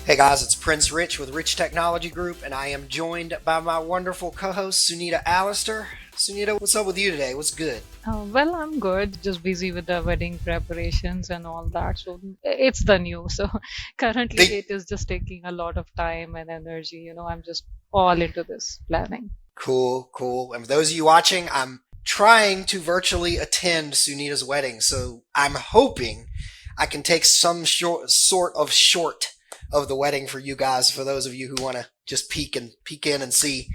Hey guys, it's Prince Rich with Rich Technology Group, and I am joined by my wonderful co-host Sunita Allister. Sunita, what's up with you today? What's good? Well, I'm good. Just busy with the wedding preparations and all that. So it's the new. So currently The it is just taking a lot of time and energy. I'm just all into this planning. cool. And for those of you watching, I'm trying to virtually attend Sunita's wedding, so I'm hoping I can take some sort of the wedding for you guys. For those of you who want to just peek in and see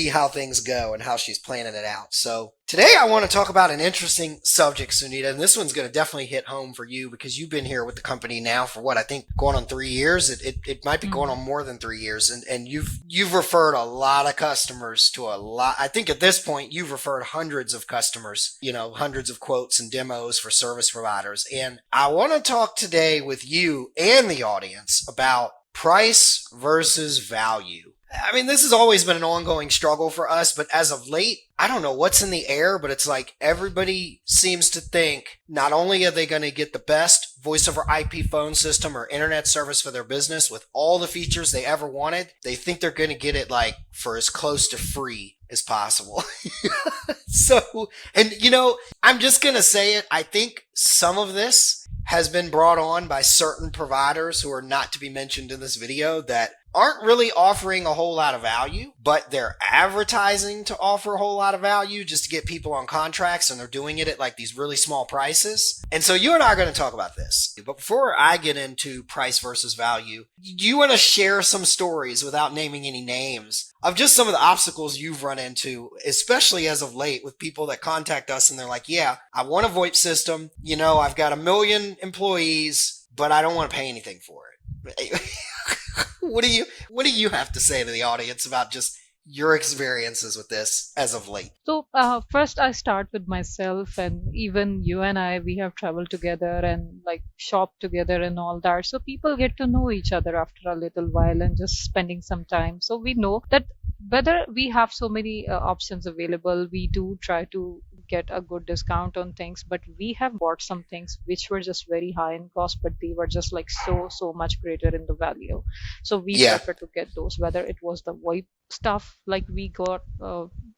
how things go and how she's planning it out. So today I want to talk about an interesting subject, Sunita, and this one's going to definitely hit home for you because you've been here with the company now for what I think going on 3 years. It might be going on Hmm. more than 3 years, and you've referred a lot of customers to a lot. I think at this point you've referred hundreds of customers, hundreds of quotes and demos for service providers. And I want to talk today with you and the audience about price versus value. I mean, this has always been an ongoing struggle for us, but as of late, I don't know what's in the air, but it's like everybody seems to think not only are they going to get the best voice over IP phone system or internet service for their business with all the features they ever wanted, they think they're going to get it like for as close to free as possible. So, and I'm just going to say it. I think some of this has been brought on by certain providers who are not to be mentioned in this video that aren't really offering a whole lot of value, but they're advertising to offer a whole lot of value just to get people on contracts, and they're doing it at like these really small prices. And so you and I are going to talk about this. But before I get into price versus value, do you want to share some stories without naming any names of just some of the obstacles you've run into, especially as of late with people that contact us and they're like, yeah, I want a VoIP system. I've got 1 million employees, but I don't want to pay anything for it. What do you have to say to the audience about just your experiences with this as of late? So first, I start with myself, and even you and I, we have traveled together and like shopped together and all that. So people get to know each other after a little while and just spending some time. So we know that whether we have so many options available, we do try to get a good discount on things. But we have bought some things which were just very high in cost, but they were just like so much greater in the value. So we Yeah, prefer to get those, whether it was the VoIP stuff like we got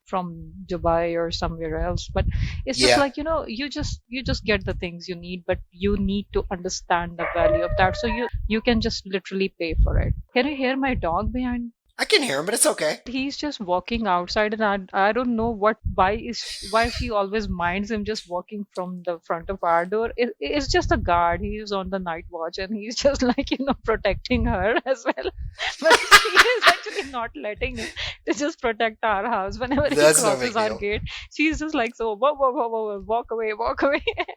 from Dubai or somewhere else. But it's just yeah. like you just get the things you need, but you need to understand the value of that. So you can just literally pay for it. Can you hear my dog behind? I can hear him, but it's okay. He's just walking outside, and I don't know why she always minds him just walking from the front of our door. It's just a guard. He is on the night watch, and he's just like protecting her as well. But she is actually not letting him to just protect our house. Whenever he That's no crosses big our deal. gate, she's just like, so whoa, walk away,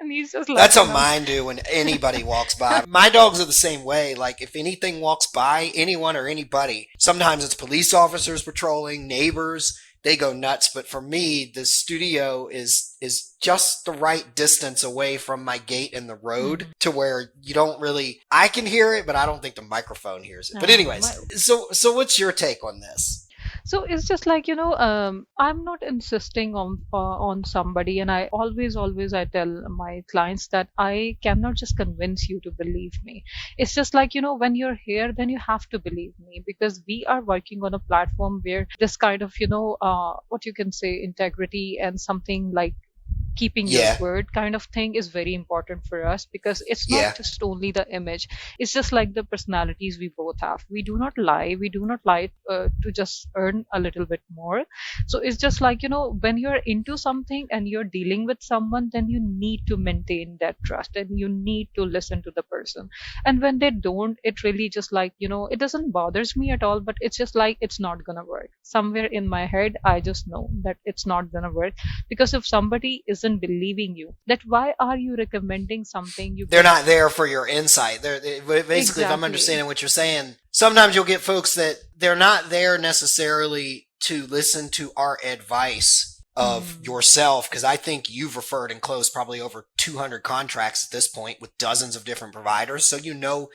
and he's just That's letting what us. mine do when anybody walks by. My dogs are the same way. Like if anything walks by, anyone or anybody, sometimes it's police officers patrolling, neighbors, they go nuts. But for me, the studio is just the right distance away from my gate and the road Mhm. to where you don't really I can hear it, but I don't think the microphone hears it. But My, anyways, so what's your take on this? So it's just like I'm not insisting on somebody, and I always I tell my clients that I cannot just convince you to believe me. It's just like when you're here, then you have to believe me, because we are working on a platform where this kind of what you can say, integrity and something like keeping your Yeah, word kind of thing is very important for us, because it's not yeah, just only the image. It's just like the personalities we both have. We do not lie to just earn a little bit more. So it's just like when you're into something and you're dealing with someone, then you need to maintain that trust and you need to listen to the person. And when they don't, it really just like it doesn't bothers me at all, but it's just like it's not gonna work. Somewhere in my head I just know that it's not gonna work, because if somebody isn't believing you, that why are you recommending something you they're can. not there for your insight. Basically, if I'm Exactly. understanding what you're saying, sometimes you'll get folks that they're not there necessarily to listen to our advice of Hmm. yourself, because I think you've referred and closed probably over 200 contracts at this point with dozens of different providers. So you know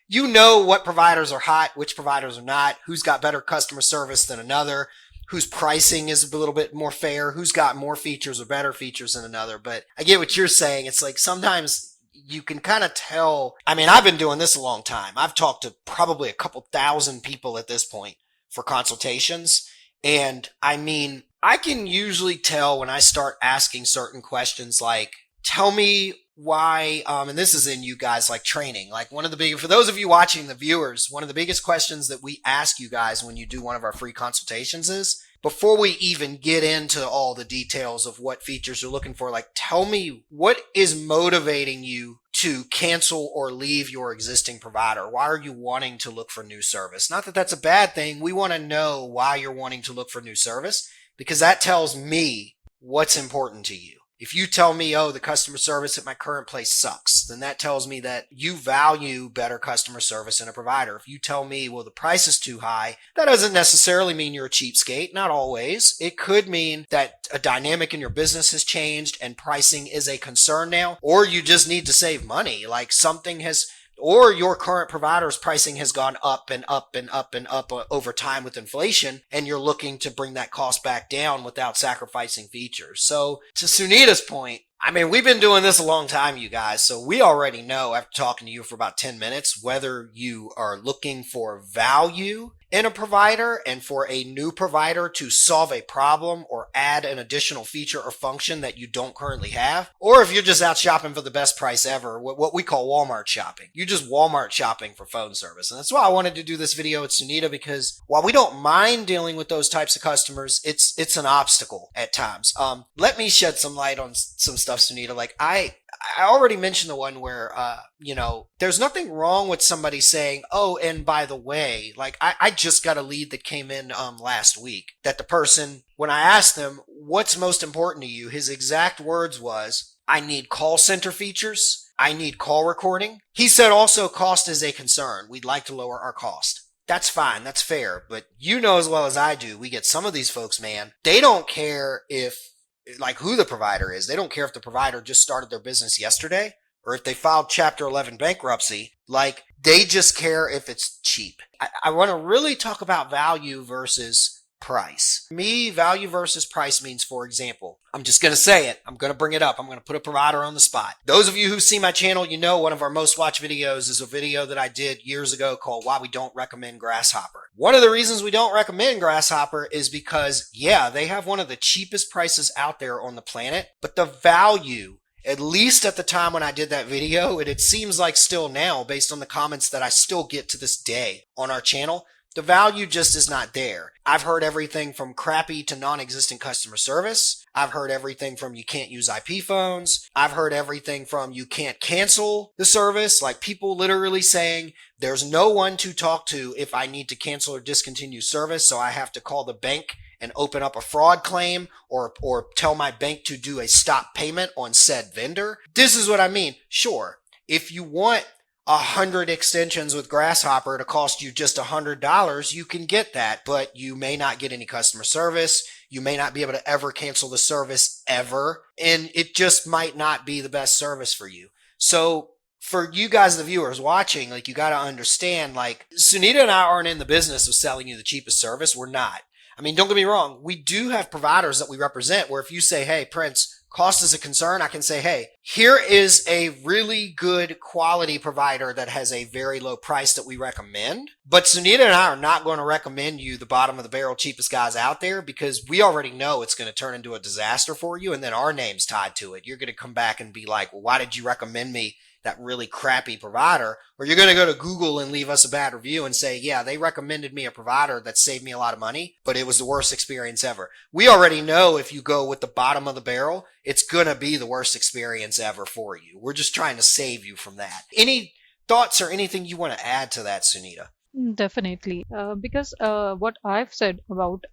what providers are hot, which providers are not, who's got better customer service than another, whose pricing is a little bit more fair, who's got more features or better features than another. But I get what you're saying. It's like sometimes you can kind of tell. I mean, I've been doing this a long time. I've talked to probably a couple thousand people at this point for consultations. And I mean, I can usually tell when I start asking certain questions like, tell me why, and this is in you guys like training, like one of the big, for those of you watching, the viewers, one of the biggest questions that we ask you guys when you do one of our free consultations is, before we even get into all the details of what features you're looking for, like tell me what is motivating you to cancel or leave your existing provider. Why are you wanting to look for new service? Not that that's a bad thing. We want to know why you're wanting to look for new service, because that tells me what's important to you. If you tell me, oh, the customer service at my current place sucks, then that tells me that you value better customer service in a provider. If you tell me, well, the price is too high, that doesn't necessarily mean you're a cheapskate. Not always. It could mean that a dynamic in your business has changed and pricing is a concern now, or you just need to save money. Like something has, or your current provider's pricing has gone up and up and up and up over time with inflation, and you're looking to bring that cost back down without sacrificing features. So to Sunita's point, I mean, we've been doing this a long time, you guys, so we already know after talking to you for about 10 minutes whether you are looking for value in a provider and for a new provider to solve a problem or add an additional feature or function that you don't currently have, or if you're just out shopping for the best price ever, what we call Walmart shopping. You're just Walmart shopping for phone service. And that's why I wanted to do this video with Sunita, because while we don't mind dealing with those types of customers, it's an obstacle at times. Let me shed some light on some stuff, Sunita. Like I already mentioned the one where, there's nothing wrong with somebody saying, oh, and by the way, like I just got a lead that came in last week that the person, when I asked them, what's most important to you? His exact words was, I need call center features. I need call recording. He said also cost is a concern. We'd like to lower our cost. That's fine. That's fair. But you know as well as I do, we get some of these folks, man, they don't care like who the provider is. They don't care if the provider just started their business yesterday or if they filed Chapter 11 bankruptcy. Like they just care if it's cheap. I want to really talk about value versus price. Me, value versus price means, for example, I'm just going to say it. I'm going to bring it up. I'm going to put a provider on the spot. Those of you who see my channel, you know one of our most watched videos is a video that I did years ago called Why We Don't Recommend Grasshopper. One of the reasons we don't recommend Grasshopper is because, yeah, they have one of the cheapest prices out there on the planet, but the value, at least at the time when I did that video, and it seems like still now based on the comments that I still get to this day on our channel, the value just is not there. I've heard everything from crappy to non-existent customer service. I've heard everything from you can't use IP phones. I've heard everything from you can't cancel the service. Like people literally saying there's no one to talk to if I need to cancel or discontinue service. So I have to call the bank and open up a fraud claim or tell my bank to do a stop payment on said vendor. This is what I mean. Sure, if you want 100 extensions with Grasshopper to cost you just $100, you can get that, but you may not get any customer service. You may not be able to ever cancel the service ever, and it just might not be the best service for you. So for you guys, the viewers watching, like you got to understand, like Sunita and I aren't in the business of selling you the cheapest service. We're not. I mean, don't get me wrong. We do have providers that we represent where if you say, hey, Prince, cost is a concern, I can say, hey, here is a really good quality provider that has a very low price that we recommend. But Sunita and I are not going to recommend you the bottom of the barrel cheapest guys out there because we already know it's going to turn into a disaster for you. And then our name's tied to it. You're going to come back and be like, well, why did you recommend me that really crappy provider? Or you're going to go to Google and leave us a bad review and say, yeah, they recommended me a provider that saved me a lot of money, but it was the worst experience ever. We already know if you go with the bottom of the barrel, it's going to be the worst experience ever for you. We're just trying to save you from that. Any thoughts or anything you want to add to that, Sunita? Definitely. Because what I've said about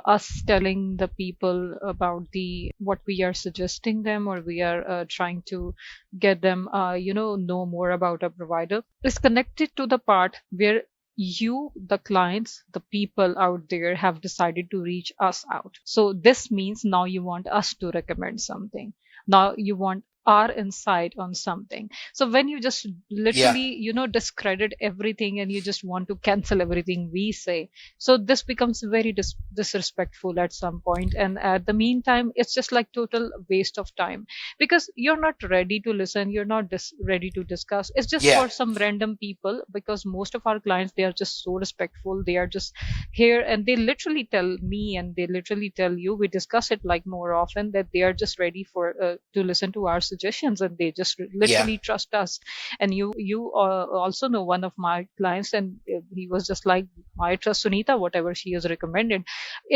us telling the people about the what we are suggesting them, or we are trying to get them know more about a provider, is connected to the part where you, the clients, the people out there, have decided to reach us out. So this means now you want us to recommend something. Now you want our insight on something. So when you just Yeah. literally, discredit everything and you just want to cancel everything we say, so this becomes very disrespectful at some point. And at the meantime, it's just like total waste of time, because you're not ready to listen, you're not ready to discuss. It's just Yeah. for some random people, because most of our clients, they are just so respectful. They are just here, and they literally tell me, and they literally tell you, we discuss it like more often, that they are just ready for to listen to our suggestions, and they just Yeah. literally trust us. And you also know one of my clients, and he was just like, I trust Sunita, whatever she has recommended.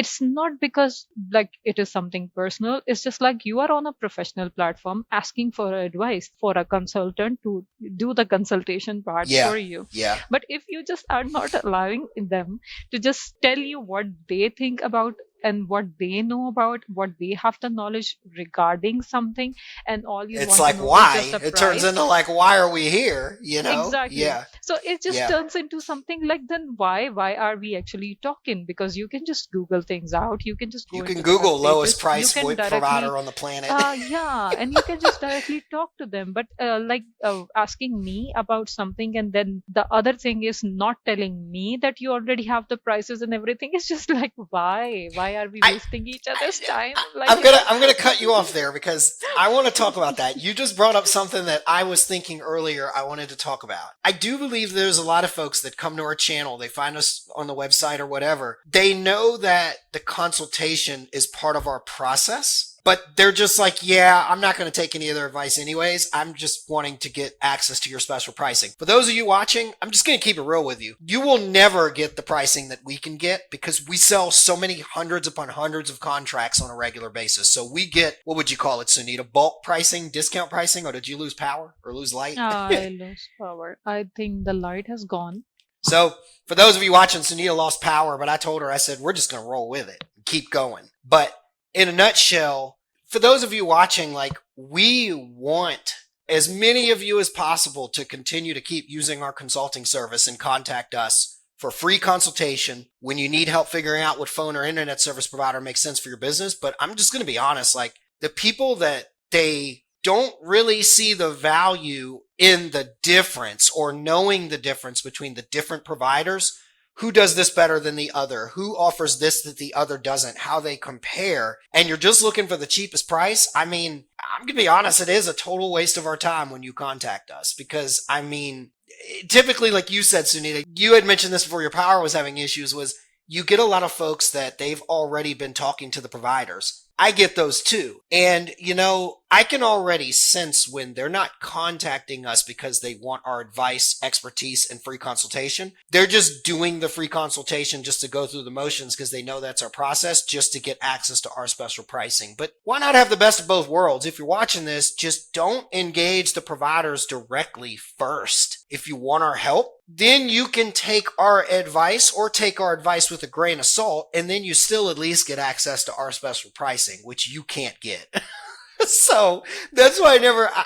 It's not because like it is something personal. It's just like you are on a professional platform asking for advice for a consultant to do the consultation part Yeah. for you. Yeah. But if you just are not allowing them to just tell you what they think about, and what they know about, what they have the knowledge regarding something, and all you It's want to like, know is just why? the It turns price. into like, why are we here? Exactly. Yeah. So it just Yeah. turns into something like, then why are we actually talking? Because you can just Google things out. You can just You go can into the web Google lowest pages. You price can VoIP directly, provider on the planet. yeah, and you can just directly talk to them. But asking me about something, and then the other thing is not telling me that you already have the prices and everything. It's just like, why are we I, wasting each other's time? Like, I'm gonna cut you off there because I want to talk about that. You just brought up something that I was thinking earlier I wanted to talk about. I do believe there's a lot of folks that come to our channel, they find us on the website or whatever. They know that the consultation is part of our process. But they're just like, yeah, I'm not going to take any of their advice anyways. I'm just wanting to get access to your special pricing. For those of you watching, I'm just going to keep it real with you. You will never get the pricing that we can get because we sell so many hundreds upon hundreds of contracts on a regular basis. So we get, what would you call it, Sunita? Bulk pricing, discount pricing, or did you lose power or lose light? I lose power. I think the light has gone. So for those of you watching, Sunita lost power, but I told her, I said, we're just going to roll with it and keep going. But in a nutshell, for those of you watching, like, we want as many of you as possible to continue to keep using our consulting service and contact us for free consultation when you need help figuring out what phone or internet service provider makes sense for your business. But I'm just going to be honest, like, the people that they don't really see the value in the difference or knowing the difference between the different providers. Who does this better than the other? Who offers this that the other doesn't? How they compare? And you're just looking for the cheapest price? I mean, I'm going to be honest, it is a total waste of our time when you contact us because, I mean, typically, like you said, Sunita, you had mentioned this before your power was having issues, was you get a lot of folks that they've already been talking to the providers. I get those too. And, I can already sense when they're not contacting us because they want our advice, expertise, and free consultation. They're just doing the free consultation just to go through the motions because they know that's our process, just to get access to our special pricing. But why not have the best of both worlds? If you're watching this, just don't engage the providers directly first. If you want our help, then you can take our advice or take our advice with a grain of salt, and then you still at least get access to our special pricing, which you can't get. So that's why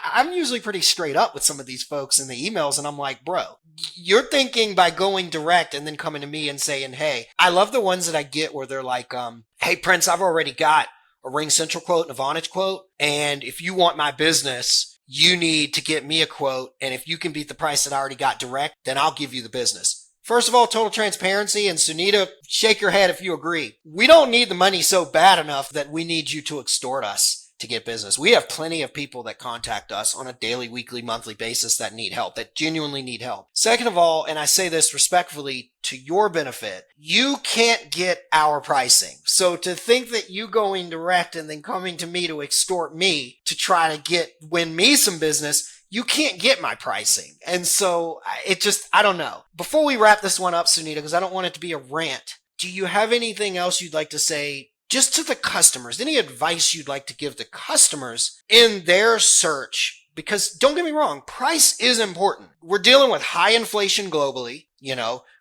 I'm usually pretty straight up with some of these folks in the emails, and I'm like, bro, you're thinking by going direct and then coming to me and saying, hey, I love the ones that I get where they're like, hey, Prince, I've already got a Ring Central quote and a Vonage quote, and if you want my business, you need to get me a quote, and if you can beat the price that I already got direct, then I'll give you the business. First of all, total transparency, and Sunita, shake your head if you agree. We don't need the money so bad enough that we need you to extort us to get business. We have plenty of people that contact us on a daily, weekly, monthly basis that need help, that genuinely need help. Second of all, and I say this respectfully to your benefit, you can't get our pricing. So to think that you going direct and then coming to me to extort me to try to win me some business, you can't get my pricing. And so I don't know. Before we wrap this one up, Sunita, because I don't want it to be a rant, do you have anything else you'd like to say just to the customers? Any advice you'd like to give the customers in their search? Because don't get me wrong, price is important. We're dealing with high inflation globally.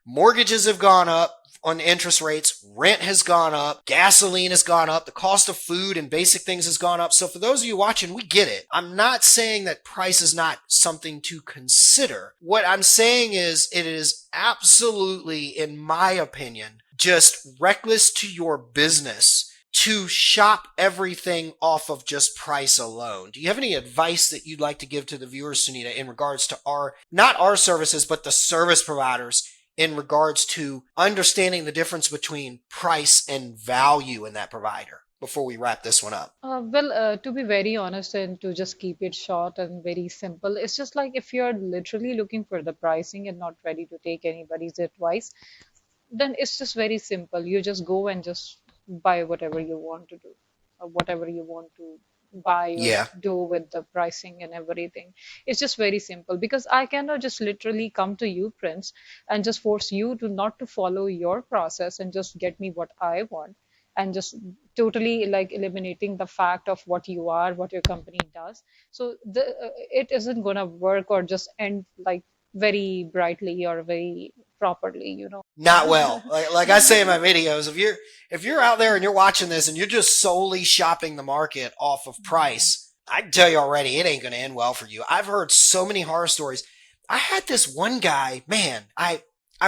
Mortgages have gone up on interest rates. Rent has gone up. Gasoline has gone up. The cost of food and basic things has gone up. So for those of you watching, we get it. I'm not saying that price is not something to consider. What I'm saying is it is absolutely, in my opinion, just reckless to your business to shop everything off of just price alone. Do you have any advice that you'd like to give to the viewers, Sunita, in regards to not our services, but the service providers in regards to understanding the difference between price and value in that provider before we wrap this one up? To be very honest and to just keep it short and very simple, it's just like if you're literally looking for the pricing and not ready to take anybody's advice, then it's just very simple. You just go and just buy whatever you want to do, or whatever you want to buy or Yeah. do with the pricing and everything. It's just very simple because I cannot just literally come to you, Prince, and just force you to not to follow your process and just get me what I want and just totally like eliminating the fact of what you are, what your company does. So it isn't gonna work or just end like very brightly or very properly, you know. Not well. Like I say in my videos, if you're out there and you're watching this and you're just solely shopping the market off of price, I can tell you already it ain't going to end well for you. I've heard so many horror stories. I had this one guy, man, I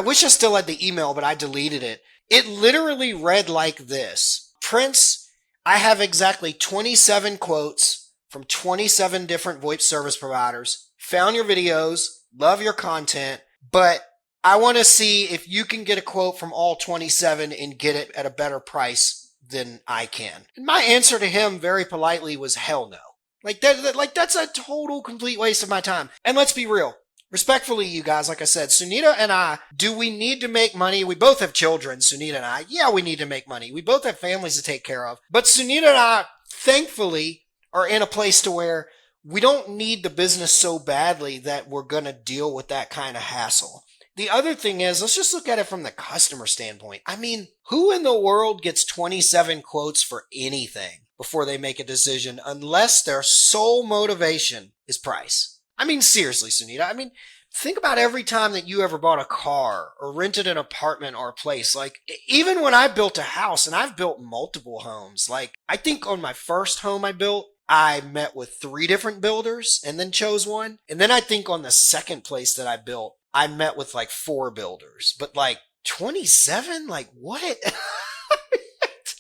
wish I still had the email, but I deleted it. It literally read like this: Prince, I have exactly 27 quotes from 27 different VoIP service providers. Found your videos, love your content, but I want to see if you can get a quote from all 27 and get it at a better price than I can. And my answer to him very politely was hell no. That's a total complete waste of my time. And let's be real. Respectfully, you guys, like I said, Sunita and I, do we need to make money? We both have children, Sunita and I. Yeah, we need to make money. We both have families to take care of. But Sunita and I, thankfully, are in a place to where we don't need the business so badly that we're going to deal with that kind of hassle. The other thing is, let's just look at it from the customer standpoint. I mean, who in the world gets 27 quotes for anything before they make a decision unless their sole motivation is price? I mean, seriously, Sunita. I mean, think about every time that you ever bought a car or rented an apartment or a place. Like, even when I built a house, and I've built multiple homes, like, I think on my first home I built, I met with 3 different builders and then chose one. And then I think on the second place that I built, I met with like 4 builders. But like 27? Like, what?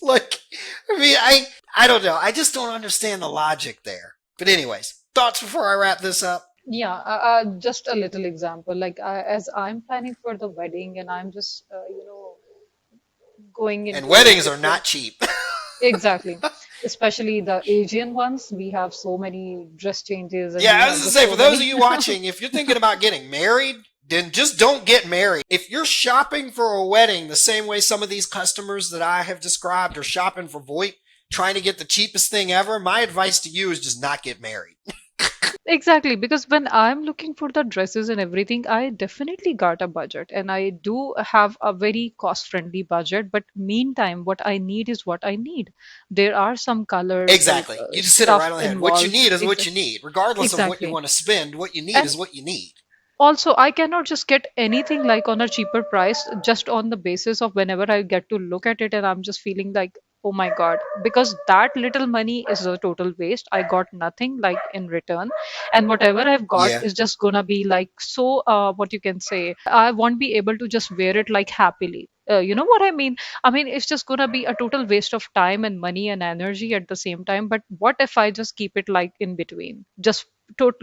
Like, I mean, I don't know. I just don't understand the logic there. But anyways, thoughts before I wrap this up? Yeah, just a little example. Like as I'm planning for the wedding and I'm just, going And into weddings are different, not cheap. exactly, especially the Asian ones. We have so many dress changes and Yeah, we I was have gonna just say, so for those of many. you watching, if you're thinking about getting married, then just don't get married. If you're shopping for a wedding the same way some of these customers that I have described are shopping for VoIP, trying to get the cheapest thing ever, my advice to you is just not get married. Exactly, because when I'm looking for the dresses and everything, I definitely got a budget and I do have a very cost-friendly budget. But meantime, what I need is what I need. There are some colors, like Exactly. You just hit it right stuff on the head. What you involved. need is what you need. Regardless of what you Exactly. want to spend, what you need And is what you need. also, I cannot just get anything like on a cheaper price just on the basis of whenever I get to look at it and I'm just feeling like, oh my God, because that little money is a total waste. I got nothing like in return. And whatever I've got Yeah. is just gonna be like so, what you can say, I won't be able to just wear it like happily. You know what I mean? I mean, it's just gonna be a total waste of time and money and energy at the same time. But what if I just keep it like in between? Just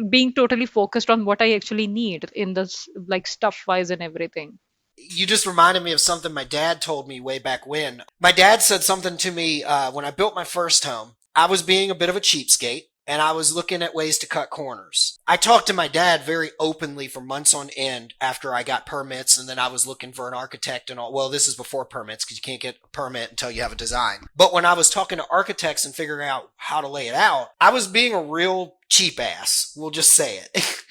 being totally focused on what I actually need in this like stuff wise and everything. You just reminded me of something my dad told me way back when. My dad said something to me when I built my first home. I was being a bit of a cheapskate and I was looking at ways to cut corners. I talked to my dad very openly for months on end after I got permits, and then I was looking for an architect and all. Well, this is before permits because you can't get a permit until you have a design. But when I was talking to architects and figuring out how to lay it out, I was being a real cheap ass. We'll just say it.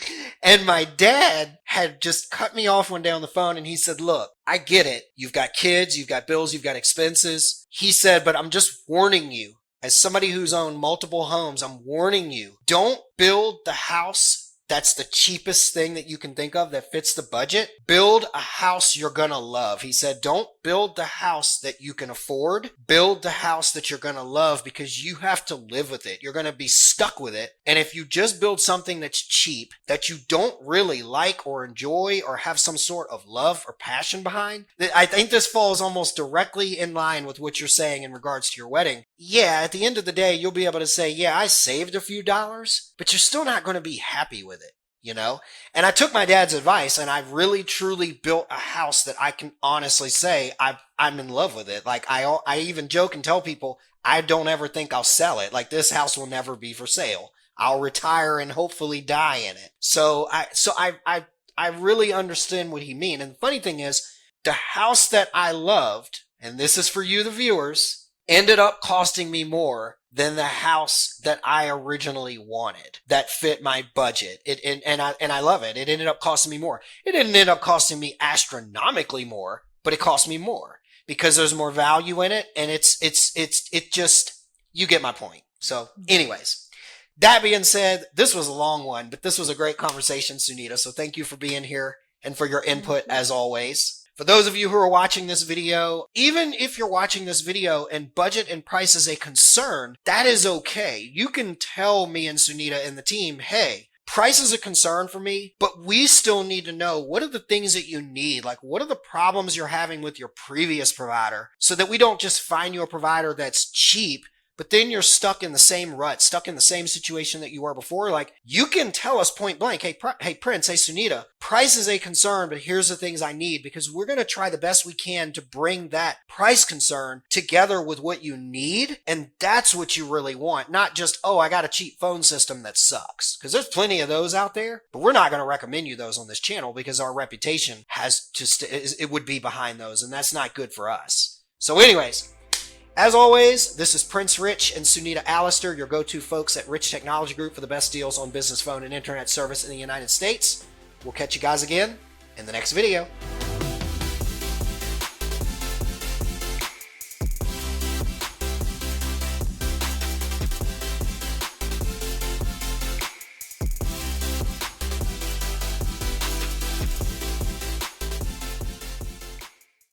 And my dad had just cut me off one day on the phone and he said, look, I get it. You've got kids, you've got bills, you've got expenses. He said, but I'm just warning you. As somebody who's owned multiple homes, I'm warning you. Don't build the house that's the cheapest thing that you can think of that fits the budget. Build a house you're gonna love. He said, don't build the house that you can afford. Build the house that you're going to love, because you have to live with it. You're going to be stuck with it. And if you just build something that's cheap, that you don't really like or enjoy or have some sort of love or passion behind, I think this falls almost directly in line with what you're saying in regards to your wedding. Yeah, at the end of the day, you'll be able to say, yeah, I saved a few dollars, but you're still not going to be happy with it. You know, and I took my dad's advice, and I really truly built a house that I can honestly say I'm in love with it. Like I even joke and tell people I don't ever think I'll sell it. Like, this house will never be for sale. I'll retire and hopefully die in it. So I really understand what he mean. And the funny thing is, the house that I loved, and this is for you, the viewers, ended up costing me more than the house that I originally wanted, that fit my budget. And I love it. It ended up costing me more. It didn't end up costing me astronomically more, but it cost me more because there's more value in it. And it just, you get my point. So anyways, that being said, this was a long one, but this was a great conversation, Sunita. So thank you for being here and for your input as always. For those of you who are watching this video, even if you're watching this video and budget and price is a concern, that is okay. You can tell me and Sunita and the team, hey, price is a concern for me, but we still need to know, what are the things that you need? Like, what are the problems you're having with your previous provider, so that we don't just find you a provider that's cheap, but then you're stuck in the same rut, stuck in the same situation that you were before. Like, you can tell us point blank, hey, Prince, hey, Sunita, price is a concern, but here's the things I need, because we're going to try the best we can to bring that price concern together with what you need. And that's what you really want. Not just, oh, I got a cheap phone system that sucks. Because there's plenty of those out there, but we're not going to recommend you those on this channel, because our reputation has to, it would be behind those, and that's not good for us. So anyways, as always, this is Prince Rich and Sunita Allister, your go-to folks at Rich Technology Group for the best deals on business phone and internet service in the United States. We'll catch you guys again in the next video.